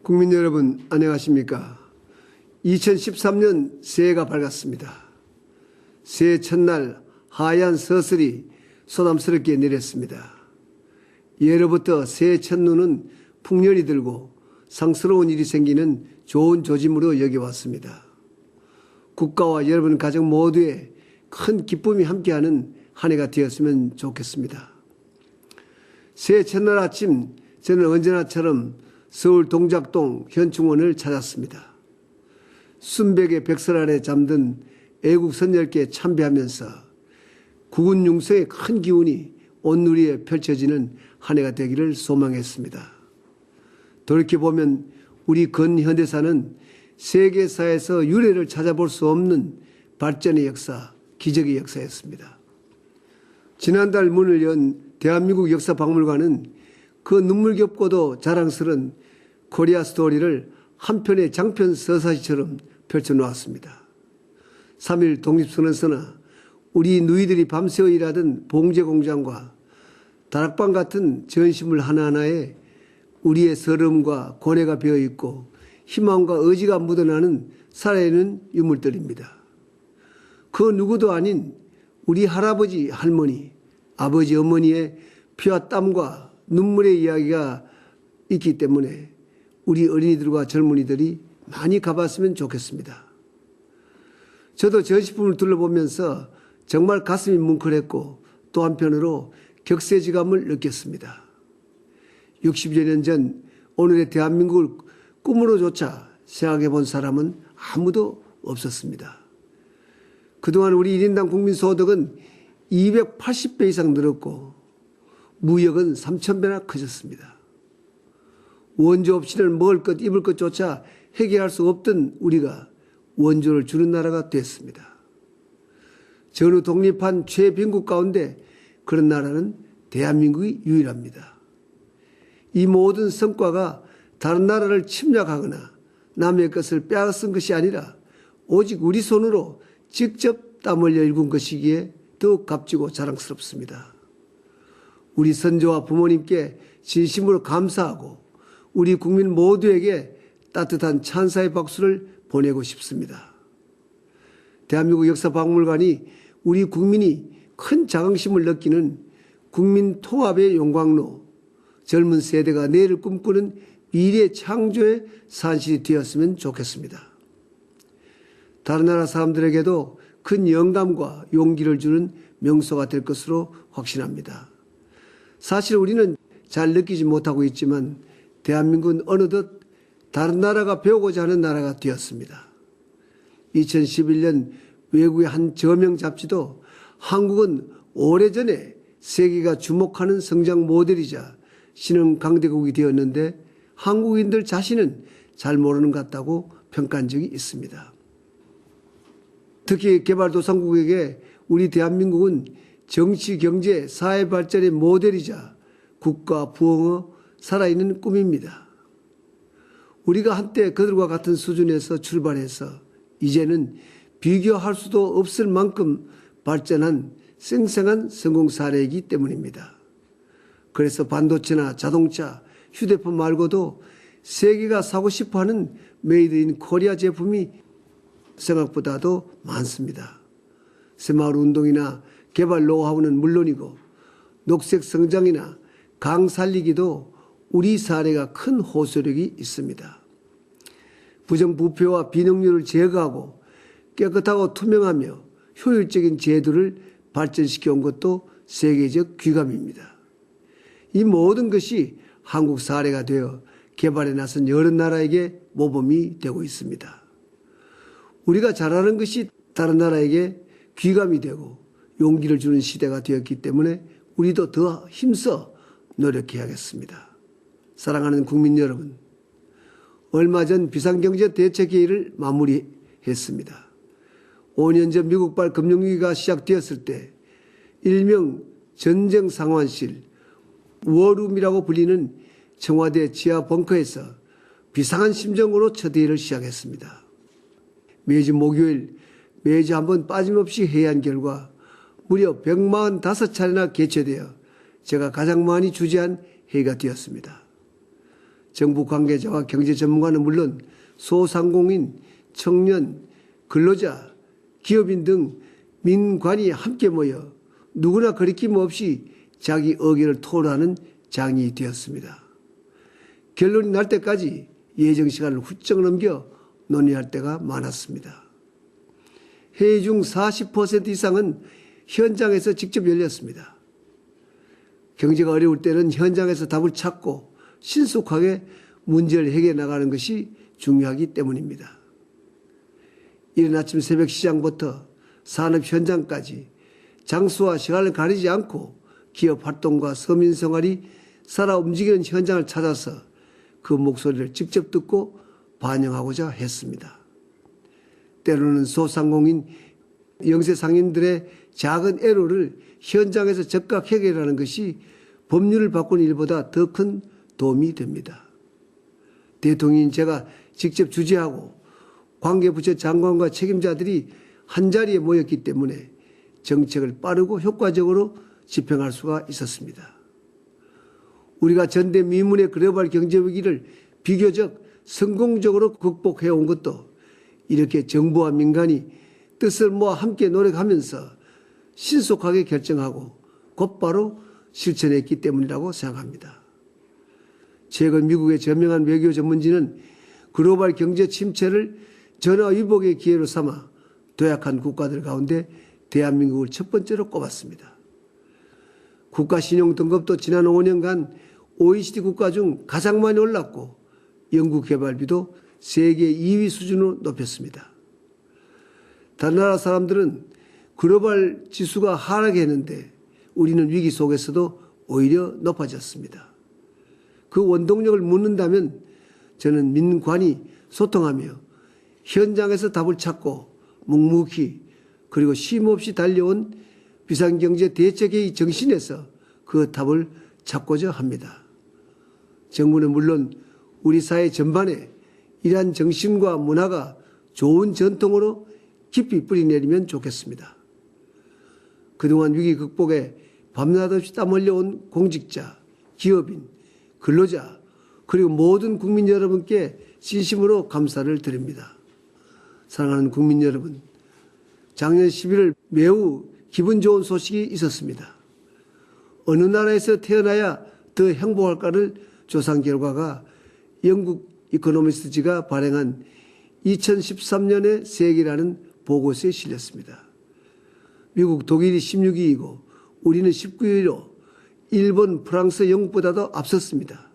국민 여러분 안녕하십니까? 2013년 새해가 밝았습니다. 새해 첫날 하얀 서슬이 소담스럽게 내렸습니다. 예로부터 새해 첫눈은 풍년이 들고 상스러운 일이 생기는 좋은 조짐으로 여겨왔습니다. 국가와 여러분 가정 모두에 큰 기쁨이 함께하는 한 해가 되었으면 좋겠습니다. 새해 첫날 아침 저는 언제나처럼 서울 동작동 현충원을 찾았습니다. 순백의 벽설 아래 잠든 애국 선열께 참배하면서 국군 융성의 큰 기운이 온누리에 펼쳐지는 한 해가 되기를 소망했습니다. 돌이켜보면 우리 근현대사는 세계사에서 유례를 찾아볼 수 없는 발전의 역사, 기적의 역사였습니다. 지난달 문을 연 대한민국 역사박물관은 그 눈물겹고도 자랑스러운 코리아 스토리를 한 편의 장편 서사시처럼 펼쳐놓았습니다. 3.1 독립선언서나 우리 누이들이 밤새워 일하던 봉제공장과 다락방 같은 전시물 하나하나에 우리의 서름과 고뇌가 배어있고 희망과 의지가 묻어나는 살아있는 유물들입니다. 그 누구도 아닌 우리 할아버지, 할머니, 아버지, 어머니의 피와 땀과 눈물의 이야기가 있기 때문에 우리 어린이들과 젊은이들이 많이 가봤으면 좋겠습니다. 저도 전시품을 둘러보면서 정말 가슴이 뭉클했고 또 한편으로 격세지감을 느꼈습니다. 60여 년 전 오늘의 대한민국을 꿈으로조차 생각해 본 사람은 아무도 없었습니다. 그동안 우리 1인당 국민소득은 280배 이상 늘었고 무역은 3,000배나 커졌습니다. 원조 없이는 먹을 것, 입을 것조차 해결할 수 없던 우리가 원조를 주는 나라가 됐습니다. 전후 독립한 최빈국 가운데 그런 나라는 대한민국이 유일합니다. 이 모든 성과가 다른 나라를 침략하거나 남의 것을 빼앗은 것이 아니라 오직 우리 손으로 직접 땀 흘려 일군 것이기에 더욱 값지고 자랑스럽습니다. 우리 선조와 부모님께 진심으로 감사하고 우리 국민 모두에게 따뜻한 찬사의 박수를 보내고 싶습니다. 대한민국 역사박물관이 우리 국민이 큰 자긍심을 느끼는 국민 통합의 용광로, 젊은 세대가 내일을 꿈꾸는 미래 창조의 산실이 되었으면 좋겠습니다. 다른 나라 사람들에게도 큰 영감과 용기를 주는 명소가 될 것으로 확신합니다. 사실 우리는 잘 느끼지 못하고 있지만 대한민국은 어느덧 다른 나라가 배우고자 하는 나라가 되었습니다. 2011년 외국의 한 저명 잡지도 한국은 오래전에 세계가 주목하는 성장 모델이자 신흥 강대국이 되었는데 한국인들 자신은 잘 모르는 것 같다고 평가한 적이 있습니다. 특히 개발도상국에게 우리 대한민국은 정치, 경제, 사회 발전의 모델이자 국가 부흥의 살아있는 꿈입니다. 우리가 한때 그들과 같은 수준에서 출발해서 이제는 비교할 수도 없을 만큼 발전한 생생한 성공 사례이기 때문입니다. 그래서 반도체나 자동차, 휴대폰 말고도 세계가 사고 싶어하는 메이드 인 코리아 제품이 생각보다도 많습니다. 새마을 운동이나 개발 노하우는 물론이고 녹색 성장이나 강 살리기도 우리 사례가 큰 호소력이 있습니다. 부정부패와 비능률을 제거하고 깨끗하고 투명하며 효율적인 제도를 발전시켜 온 것도 세계적 귀감입니다. 이 모든 것이 한국 사례가 되어 개발에 나선 여러 나라에게 모범이 되고 있습니다. 우리가 잘하는 것이 다른 나라에게 귀감이 되고 용기를 주는 시대가 되었기 때문에 우리도 더 힘써 노력해야겠습니다. 사랑하는 국민 여러분, 얼마 전 비상경제대책회의를 마무리했습니다. 5년 전 미국발 금융위기가 시작되었을 때 일명 전쟁상환실, 워룸이라고 불리는 청와대 지하 벙커에서 비상한 심정으로 첫 회의를 시작했습니다. 매주 목요일 매주 한번 빠짐없이 회의한 결과 무려 145차례나 개최되어 제가 가장 많이 주재한 회의가 되었습니다. 정부 관계자와 경제 전문가는 물론 소상공인, 청년, 근로자, 기업인 등 민관이 함께 모여 누구나 거리낌 없이 자기 의견을 토론하는 장이 되었습니다. 결론이 날 때까지 예정 시간을 훌쩍 넘겨 논의할 때가 많았습니다. 회의 중 40% 이상은 현장에서 직접 열렸습니다. 경제가 어려울 때는 현장에서 답을 찾고 신속하게 문제를 해결해 나가는 것이 중요하기 때문입니다. 이른 아침 새벽 시장부터 산업 현장까지 장소와 시간을 가리지 않고 기업 활동과 서민 생활이 살아 움직이는 현장을 찾아서 그 목소리를 직접 듣고 반영하고자 했습니다. 때로는 소상공인, 영세상인들의 작은 애로를 현장에서 즉각 해결하는 것이 법률을 바꾸는 일보다 더 큰 도움이 됩니다. 대통령인 제가 직접 주재하고 관계부처 장관과 책임자들이 한자리에 모였기 때문에 정책을 빠르고 효과적으로 집행할 수가 있었습니다. 우리가 전대미문의 글로벌 경제 위기를 비교적 성공적으로 극복해온 것도 이렇게 정부와 민간이 뜻을 모아 함께 노력하면서 신속하게 결정하고 곧바로 실천했기 때문이라고 생각합니다. 최근 미국의 저명한 외교 전문지는 글로벌 경제 침체를 전화위복의 기회로 삼아 도약한 국가들 가운데 대한민국을 첫 번째로 꼽았습니다. 국가신용 등급도 지난 5년간 OECD 국가 중 가장 많이 올랐고 연구개발비도 세계 2위 수준으로 높였습니다. 다른 나라 사람들은 글로벌 지수가 하락했는데 우리는 위기 속에서도 오히려 높아졌습니다. 그 원동력을 묻는다면 저는 민관이 소통하며 현장에서 답을 찾고 묵묵히 그리고 쉼없이 달려온 비상경제 대책회의 정신에서 그 답을 찾고자 합니다. 정부는 물론 우리 사회 전반에 이러한 정신과 문화가 좋은 전통으로 깊이 뿌리내리면 좋겠습니다. 그동안 위기 극복에 밤낮 없이 땀 흘려온 공직자, 기업인, 근로자 그리고 모든 국민 여러분께 진심으로 감사를 드립니다. 사랑하는 국민 여러분, 작년 11월 매우 기분 좋은 소식이 있었습니다. 어느 나라에서 태어나야 더 행복할까를 조사한 결과가 영국 이코노미스트지가 발행한 2013년의 세계라는 보고서에 실렸습니다. 미국, 독일이 16위이고 우리는 19위로 일본, 프랑스, 영국보다도 앞섰습니다.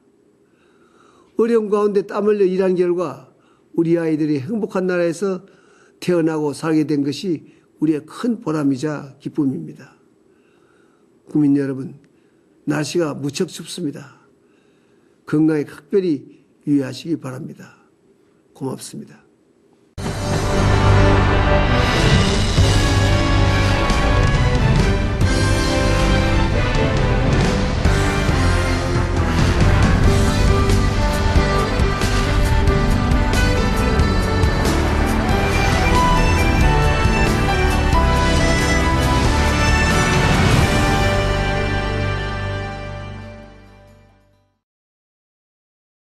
어려움 가운데 땀 흘려 일한 결과 우리 아이들이 행복한 나라에서 태어나고 살게 된 것이 우리의 큰 보람이자 기쁨입니다. 국민 여러분, 날씨가 무척 춥습니다. 건강에 각별히 유의하시기 바랍니다. 고맙습니다.